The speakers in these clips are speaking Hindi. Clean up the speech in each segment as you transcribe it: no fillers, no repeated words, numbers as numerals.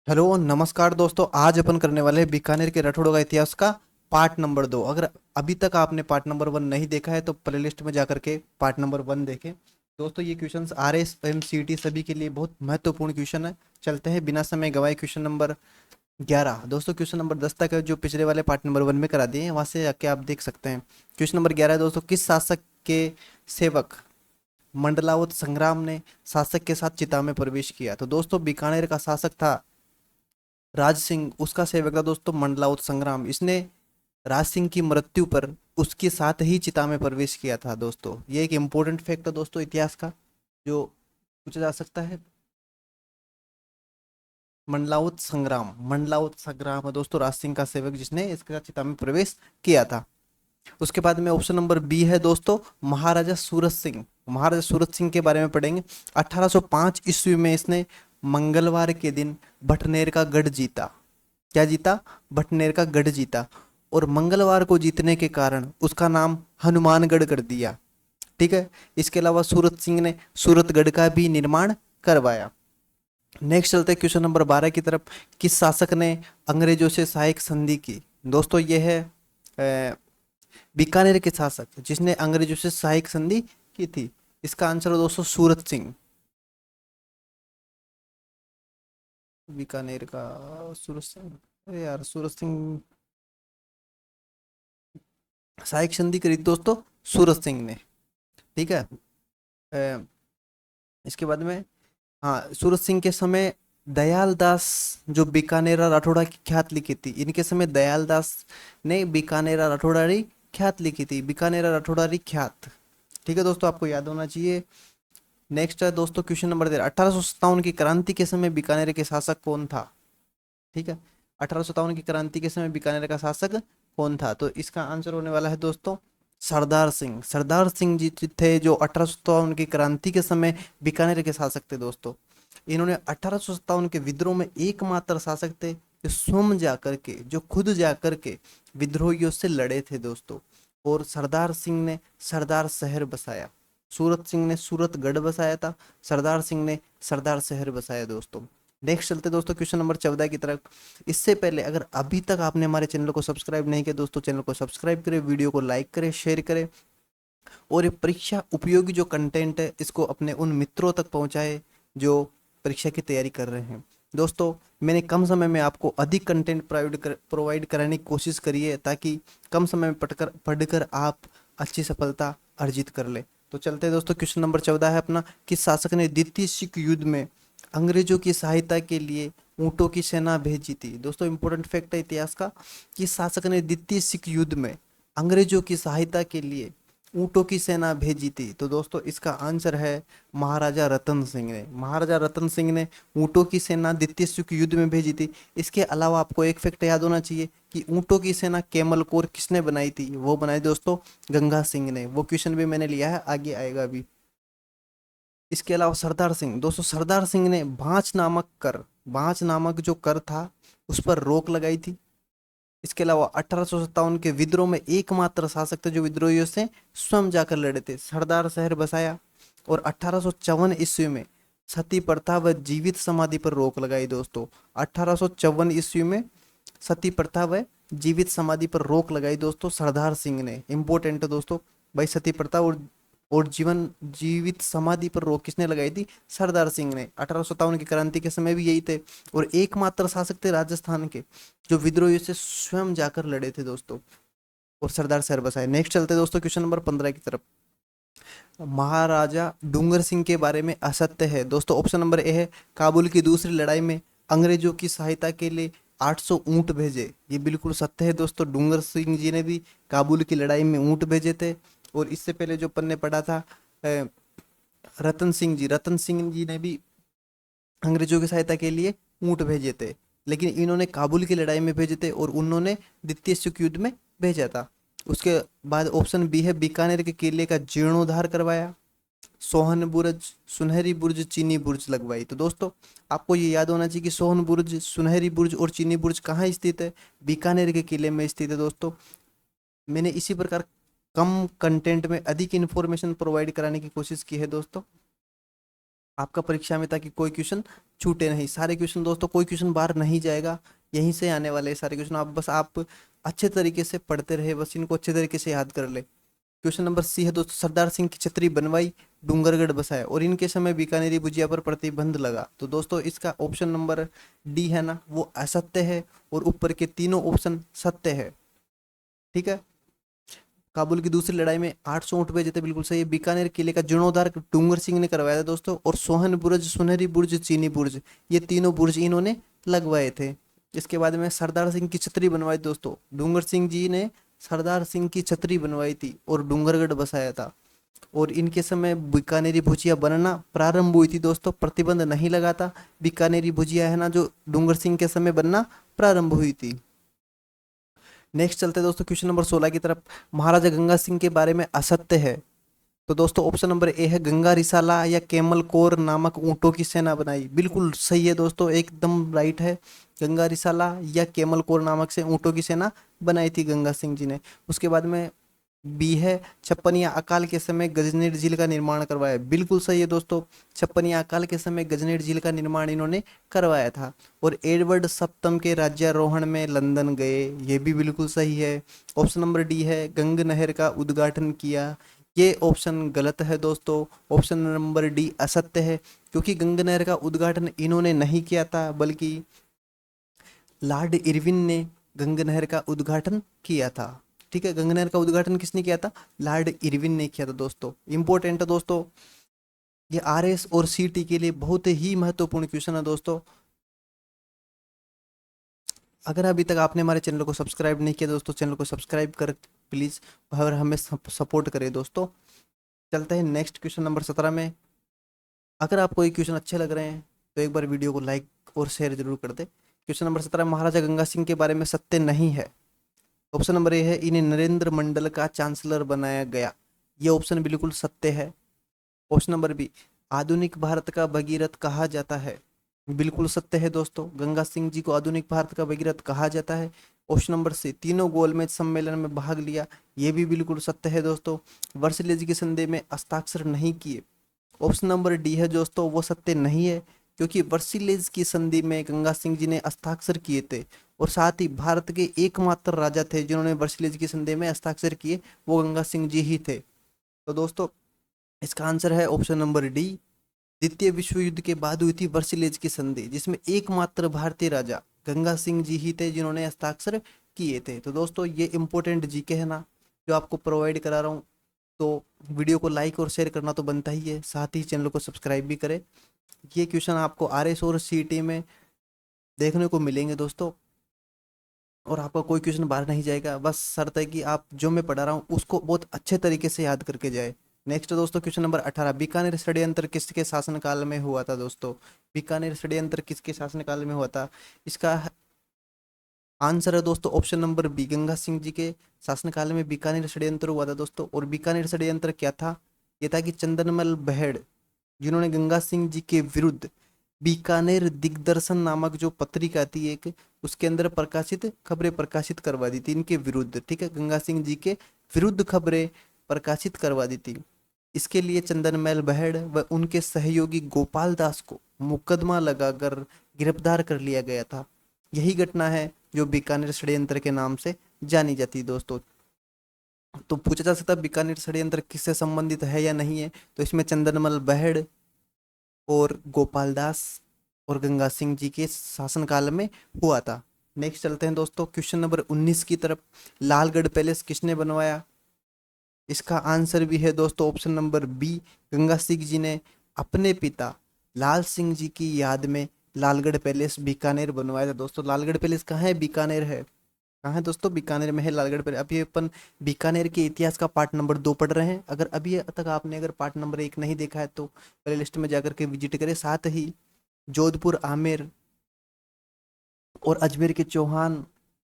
हेलो नमस्कार दोस्तों। आज अपन करने वाले हैं बीकानेर के राठौड़ों का इतिहास का पार्ट नंबर 2। अगर अभी तक आपने पार्ट नंबर 1 नहीं देखा है तो प्लेलिस्ट में जाकर के पार्ट नंबर 1 देखें। दोस्तों ये क्वेश्चंस आरएस एमसीटी सभी के लिए बहुत महत्वपूर्ण क्वेश्चन है। चलते हैं बिना समय गवाए क्वेश्चन नंबर 11। दोस्तों क्वेश्चन नंबर 10 तक है जो पिछले वाले पार्ट नंबर 1 में करा दिए हैं, वहाँ से आके आप देख सकते हैं। क्वेश्चन नंबर 11 है दोस्तों, किस शासक के सेवक मंडलावत संग्राम ने शासक के साथ चिता में प्रवेश किया? तो दोस्तों बीकानेर का शासक था राज सिंह, उसका सेवक था दोस्तों मंडलाउत संग्राम। इसने राज सिंह की मृत्यु पर उसके साथ ही चिता में प्रवेश किया था। दोस्तों ये एक इम्पोर्टेंट फैक्ट है दोस्तों इतिहास का जो पूछा जा सकता है। मंडलाउत संग्राम है दोस्तों राज सिंह का सेवक जिसने इसके साथ चिता में प्रवेश किया था। उसके बाद में ऑप्शन नंबर बी है दोस्तों, महाराजा सूरत सिंह। महाराजा सूरत सिंह के बारे में पढ़ेंगे। 1805 ईस्वी में इसने मंगलवार के दिन भटनेर का गढ़ जीता। क्या जीता? भटनेर का गढ़ जीता। और मंगलवार को जीतने के कारण उसका नाम हनुमानगढ़ कर दिया। ठीक है। इसके अलावा सूरत सिंह ने सूरतगढ़ का भी निर्माण करवाया। नेक्स्ट चलते हैं क्वेश्चन नंबर 12 की तरफ। किस शासक ने अंग्रेजों से सहायक संधि की? दोस्तों ये है बीकानेर के शासक जिसने अंग्रेजों से सहायक संधि की थी। इसका आंसर है दोस्तों सूरत सिंह। बीकानेर का सूरत सिंह। अरे यार सूरत सिंह सहायक संधि करी थी दोस्तों सूरत सिंह ने। ठीक है। अ, इसके बाद में हाँ सूरत सिंह के समय दयाल दास जो बीकानेरा राठौड़ा की ख्यात लिखी थी, इनके समय दयाल दास ने बीकानेरा राठौड़ारी ख्यात लिखी थी। बीकानेरा राठौड़ारी ख्यात। ठीक है दोस्तों, आपको याद होना चाहिए। नेक्स्ट है दोस्तों क्वेश्चन नंबर 13। 1857 की क्रांति के समय बीकानेर के शासक कौन था? ठीक है। 1857 की क्रांति के समय बीकानेर का शासक कौन था? तो इसका आंसर होने वाला है दोस्तों सरदार सिंह। सरदार सिंह जी थे जो 1857 की क्रांति के समय बीकानेर के शासक थे दोस्तों। इन्होंने 1857 के विद्रोह में एकमात्र शासक थे जो स्वयं जाकर के, जो खुद जाकर के विद्रोहियों से लड़े थे दोस्तों। और सरदार सिंह ने सरदार शहर बसाया। सूरत सिंह ने सूरतगढ़ बसाया था, सरदार सिंह ने सरदार शहर बसाया दोस्तों। नेक्स्ट चलते दोस्तों क्वेश्चन नंबर 14 की तरफ। इससे पहले अगर अभी तक आपने हमारे चैनल को सब्सक्राइब नहीं किया दोस्तों, चैनल को सब्सक्राइब करें, वीडियो को लाइक करें, शेयर करें और ये परीक्षा उपयोगी जो कंटेंट है इसको अपने उन मित्रों तक पहुंचाए जो परीक्षा की तैयारी कर रहे हैं। दोस्तों मैंने कम समय में आपको अधिक कंटेंट प्रोवाइड कराने की कोशिश करी है ताकि कम समय में पढ़कर आप अच्छी सफलता अर्जित कर ले। तो चलते हैं दोस्तों, क्वेश्चन नंबर 14 है अपना, किस शासक ने द्वितीय सिख युद्ध में अंग्रेजों की सहायता के लिए ऊंटों की सेना भेजी थी? दोस्तों इंपॉर्टेंट फैक्ट है इतिहास का, किस शासक ने द्वितीय सिख युद्ध में अंग्रेजों की सहायता के लिए ऊंटों की सेना भेजी थी? तो दोस्तों इसका आंसर है महाराजा रतन सिंह ने। महाराजा रतन सिंह ने ऊंटों की सेना द्वितीय विश्व युद्ध में भेजी थी। इसके अलावा आपको एक फैक्ट याद होना चाहिए कि ऊंटों की सेना कैमल कोर किसने बनाई थी? वो बनाई दोस्तों गंगा सिंह ने। वो क्वेश्चन भी मैंने लिया है, आगे आएगा अभी। इसके अलावा सरदार सिंह, दोस्तों सरदार सिंह ने भांच नामक जो कर था उस पर रोक लगाई थी। इसके अलावा 1857 के विद्रोह में एकमात्र शासक थे जो विद्रोहियों से स्वयं जाकर लड़े थे, सरदार शहर बसाया। और 1854 ईस्वी में सती प्रथा व जीवित समाधि पर रोक लगाई दोस्तों। 1854 ईस्वी में सती प्रथा व जीवित समाधि पर रोक लगाई दोस्तों सरदार सिंह ने। इंपॉर्टेंट है दोस्तों भाई, सती प्रथा और जीवित समाधि पर रोक किसने लगाई थी? सरदार सिंह ने। 1857 की क्रांति के समय भी यही थे। और एकमात्र शासक थे राजस्थान के जो विद्रोहियों से स्वयं जाकर लड़े थे दोस्तों और सरदार शहर बसाए। नेक्स्ट चलते दोस्तों क्वेश्चन नंबर 15 की तरफ। महाराजा डूंगर सिंह के बारे में असत्य है दोस्तों। ऑप्शन नंबर ए है, काबुल की दूसरी लड़ाई में अंग्रेजों की सहायता के लिए 800 ऊंट भेजे। ये बिल्कुल सत्य है दोस्तों, डूंगर सिंह जी ने भी काबुल की लड़ाई में ऊंट भेजे थे। और इससे पहले जो अपन ने पढ़ा था रतन सिंह जी ने भी अंग्रेजों की सहायता के लिए ऊंट भेजे थे, लेकिन इन्होंने काबुल की लड़ाई में भेजे थे और उन्होंने द्वितीय विश्व युद्ध में भेजा था। उसके बाद ऑप्शन बी है, बीकानेर के किले का जीर्णोद्धार करवाया, सोहन बुर्ज, सुनहरी बुर्ज, चीनी बुर्ज लगवाई। तो दोस्तों आपको ये याद होना चाहिए कि सोहन बुर्ज, सुनहरी बुर्ज और चीनी बुर्ज कहाँ स्थित है? बीकानेर के किले में स्थित है दोस्तों। मैंने इसी प्रकार कम कंटेंट में अधिक इन्फॉर्मेशन प्रोवाइड कराने की कोशिश की है दोस्तों। आपका परीक्षा में, ताकि कोई क्वेश्चन छूटे नहीं। सारे क्वेश्चन दोस्तों, कोई क्वेश्चन बाहर नहीं जाएगा, यहीं से आने वाले हैं सारे क्वेश्चन। आप अच्छे तरीके से पढ़ते रहे, बस इनको अच्छे तरीके से याद कर ले। क्वेश्चन नंबर सी है दोस्तों, सरदार सिंह की छतरी बनवाई, डूंगरगढ़ बसाया और इनके समय बीकानेरी भुजिया पर प्रतिबंध लगा। तो दोस्तों इसका ऑप्शन नंबर डी है ना, वो असत्य है, और ऊपर के तीनों ऑप्शन सत्य है। ठीक है। काबुल की दूसरी लड़ाई में 800 ऊंट भेजे थे, बिल्कुल सही है। बीकानेर किले का जीर्णोद्धार डूंगर सिंह ने करवाया था दोस्तों। और सोहन बुर्ज, सुनहरी बुर्ज, चीनी बुर्ज, ये तीनों बुर्ज इन्होंने लगवाए थे। इसके बाद में सरदार सिंह की छतरी बनवाई दोस्तों, डूंगर सिंह जी ने सरदार सिंह की छतरी बनवाई थी और डूंगरगढ़ बसाया था। और इनके समय बीकानेरी भुजिया बनना प्रारंभ हुई थी दोस्तों, प्रतिबंध नहीं लगा था। बीकानेरी भुजिया है ना, जो डूंगर सिंह के समय बनना प्रारंभ हुई थी। नेक्स्ट चलते हैं दोस्तों क्वेश्चन नंबर 16 की तरफ। महाराजा गंगा सिंह के बारे में असत्य है। तो दोस्तों ऑप्शन नंबर ए है, गंगा रिसाला या केमल कौर नामक ऊंटों की सेना बनाई। बिल्कुल सही है दोस्तों, एकदम राइट है। गंगा रिसाला या केमल कौर नामक से ऊंटों की सेना बनाई थी गंगा सिंह जी ने। उसके बाद में बी है, छप्पनिया अकाल के समय गजनेर झील का निर्माण करवाया। बिल्कुल सही है दोस्तों, छप्पनिया अकाल के समय गजनेर झील का निर्माण इन्होंने करवाया था। और एडवर्ड सप्तम के राज्यारोहण में लंदन गए, ये भी बिल्कुल सही है। ऑप्शन नंबर डी है, गंग नहर का उद्घाटन किया। ये ऑप्शन गलत है दोस्तों, ऑप्शन नंबर डी असत्य है, क्योंकि गंग नहर का उद्घाटन इन्होंने नहीं किया था, बल्कि लॉर्ड इरविन ने गंग नहर का उद्घाटन किया था। ठीक है, गंग नहर का उद्घाटन किसने किया था? लॉर्ड इरविन ने किया था दोस्तों। इंपॉर्टेंट है दोस्तों, ये आरएस और सीटी के लिए बहुत ही महत्वपूर्ण क्वेश्चन है दोस्तों। अगर अभी तक आपने हमारे चैनल को सब्सक्राइब नहीं किया दोस्तों, चैनल को सब्सक्राइब कर प्लीज़, और हमें सपोर्ट करें दोस्तों। चलते हैं नेक्स्ट क्वेश्चन नंबर 17 में। अगर आपको ये क्वेश्चन अच्छे लग रहे हैं तो एक बार वीडियो को लाइक और शेयर जरूर कर दे। क्वेश्चन नंबर 17, महाराजा गंगा सिंह के बारे में सत्य नहीं है। ऑप्शन नंबर ए है, इन्हें नरेंद्र मंडल का चांसलर बनाया गया। ये ऑप्शन बिल्कुल सत्य है। ऑप्शन नंबर बी, आधुनिक भारत का भगीरथ कहा जाता है। बिल्कुल सत्य है दोस्तों, गंगा सिंह जी को आधुनिक भारत का भगीरथ कहा जाता है। ऑप्शन नंबर सी, तीनों गोलमेज सम्मेलन में भाग लिया। ये भी बिल्कुल सत्य है दोस्तों। वर्सलेज की संधि में हस्ताक्षर नहीं किए। ऑप्शन नंबर डी है दोस्तों, वो सत्य नहीं है, क्योंकि वर्सिलेज की संधि में गंगा सिंह जी ने हस्ताक्षर किए थे, और साथ ही भारत के एकमात्र राजा थे जिन्होंने वर्सिलेज की संधि में हस्ताक्षर किए, वो गंगा सिंह जी ही थे। तो दोस्तों इसका आंसर है ऑप्शन नंबर डी। द्वितीय विश्व युद्ध के बाद हुई थी वर्सिलेज की संधि, जिसमें एकमात्र भारतीय राजा गंगा सिंह जी ही थे जिन्होंने हस्ताक्षर किए थे। तो दोस्तों ये इंपॉर्टेंट जीके है ना, जो आपको प्रोवाइड करा रहा हूँ। तो वीडियो को लाइक और शेयर करना तो बनता ही है, साथ ही चैनल को सब्सक्राइब भी करें। ये क्वेश्चन आपको आरएस और सीईटी में देखने को मिलेंगे दोस्तों, और आपका कोई क्वेश्चन बाहर नहीं जाएगा। बस शर्त है कि आप जो मैं पढ़ा रहा हूँ उसको बहुत अच्छे तरीके से याद करके जाए। नेक्स्ट दोस्तों क्वेश्चन नंबर 18, बीकानेर षड्यंत्र किसके शासनकाल में हुआ था दोस्तों? बीकानेर षड्यंत्र किसके शासनकाल में हुआ था? इसका आंसर है दोस्तों option number B, Ganga Singh ji के शासनकाल में बीकानेर षड्यंत्र हुआ था दोस्तों। और बीकानेर षड्यंत्र क्या था? ये था कि चंदनमल बहेड़, जिन्होंने गंगा सिंह जी के विरुद्ध बीकानेर दिग्दर्शन नामक जो पत्रिका थी एक, उसके अंदर प्रकाशित खबरें प्रकाशित करवा दी थी इनके विरुद्ध। ठीक है, गंगा सिंह जी के विरुद्ध खबरें प्रकाशित करवा दी थी। इसके लिए चंदनमल बहेड़ व उनके सहयोगी गोपाल दास को मुकदमा लगाकर गिरफ्तार कर लिया गया था। यही घटना है जो बीकानेर षड्यंत्र के नाम से जानी जाती है दोस्तों। तो पूछा जा सकता है बीकानेर षड्यंत्र किससे संबंधित है या नहीं है, तो इसमें चंदनमल बहेड़ और गोपाल दास और गंगा सिंह जी के शासनकाल में हुआ था। नेक्स्ट चलते हैं दोस्तों क्वेश्चन नंबर 19 की तरफ। लालगढ़ पैलेस किसने बनवाया? इसका आंसर भी है दोस्तों option number B, Ganga Singh ji ने अपने पिता लाल सिंह जी की याद में लालगढ़ पैलेस बीकानेर बनवाया था दोस्तों। लालगढ़ पैलेस कहाँ है? बीकानेर है। कहाँ है दोस्तों? बीकानेर में है लालगढ़ पैलेस। अभी अपन बीकानेर के इतिहास का पार्ट नंबर 2 पढ़ रहे हैं। अगर अभी तक आपने अगर पार्ट नंबर 1 नहीं देखा है तो प्ले लिस्ट में जाकर के विजिट करें। साथ ही जोधपुर, आमेर और अजमेर के चौहान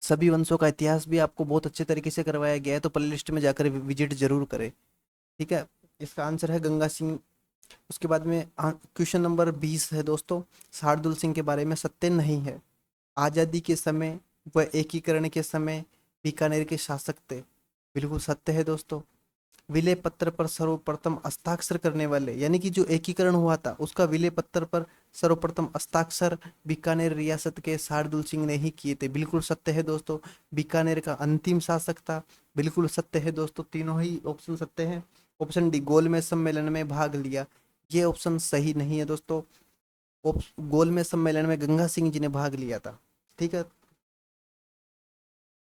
सभी वंशों का इतिहास भी आपको बहुत अच्छे तरीके से करवाया गया है, तो प्ले लिस्ट में जाकर विजिट जरूर करें। ठीक है, इसका आंसर है गंगा सिंह। उसके बाद में क्वेश्चन नंबर 20 है दोस्तों, शार्दुल सिंह के बारे में सत्य नहीं है। आज़ादी के समय व एकीकरण के समय बीकानेर के शासक थे। बिल्कुल सत्य है दोस्तों। विलय पत्र पर सर्वप्रथम हस्ताक्षर करने वाले, यानी कि जो एकीकरण हुआ था उसका विलय पत्र पर सर्वप्रथम हस्ताक्षर बीकानेर रियासत के शार्दुल सिंह ने ही किए थे। बिल्कुल सत्य है दोस्तों। बीकानेर का अंतिम शासक था। बिल्कुल सत्य है दोस्तों, तीनों ही ऑप्शन सत्य है। ऑप्शन डी, गोलमेज सम्मेलन में भाग लिया, ये ऑप्शन सही नहीं है दोस्तों। गोलमेज सम्मेलन में गंगा सिंह जी ने भाग लिया था। ठीक है,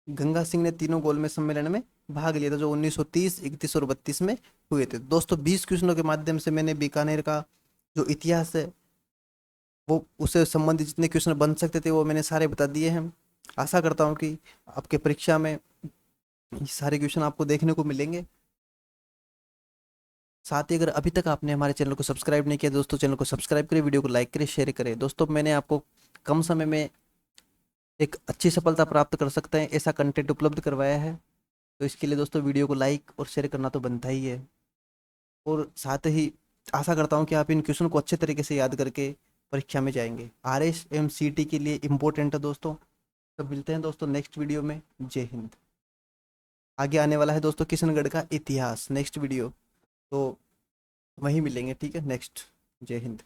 गंगा सिंह ने तीनों गोलमेज सम्मेलन में भाग लिया था, जो 1930, 31 और 32 में हुए थे। दोस्तों 20 क्वेश्चनों के माध्यम से मैंने बीकानेर का जो इतिहास है वो उससे संबंधित जितने क्वेश्चन बन सकते थे वो मैंने सारे बता दिए हैं। आशा करता हूँ कि आपके परीक्षा में ये सारे क्वेश्चन आपको देखने को मिलेंगे। साथ ही अगर अभी तक आपने हमारे चैनल को सब्सक्राइब नहीं किया दोस्तों, चैनल को सब्सक्राइब करें, वीडियो को लाइक करें, शेयर करें। दोस्तों मैंने आपको कम समय में एक अच्छी सफलता प्राप्त कर सकते हैं ऐसा कंटेंट उपलब्ध करवाया है, तो इसके लिए दोस्तों वीडियो को लाइक और शेयर करना तो बनता ही है। और साथ ही आशा करता हूँ कि आप इन क्वेश्चन को अच्छे तरीके से याद करके परीक्षा में जाएंगे। आरएस एवं सीटी के लिए इम्पोर्टेंट है दोस्तों। तो मिलते हैं दोस्तों नेक्स्ट वीडियो में। जय हिंद। आगे आने वाला है दोस्तों किशनगढ़ का इतिहास नेक्स्ट वीडियो, तो वहीं मिलेंगे। ठीक है, नेक्स्ट। जय हिंद।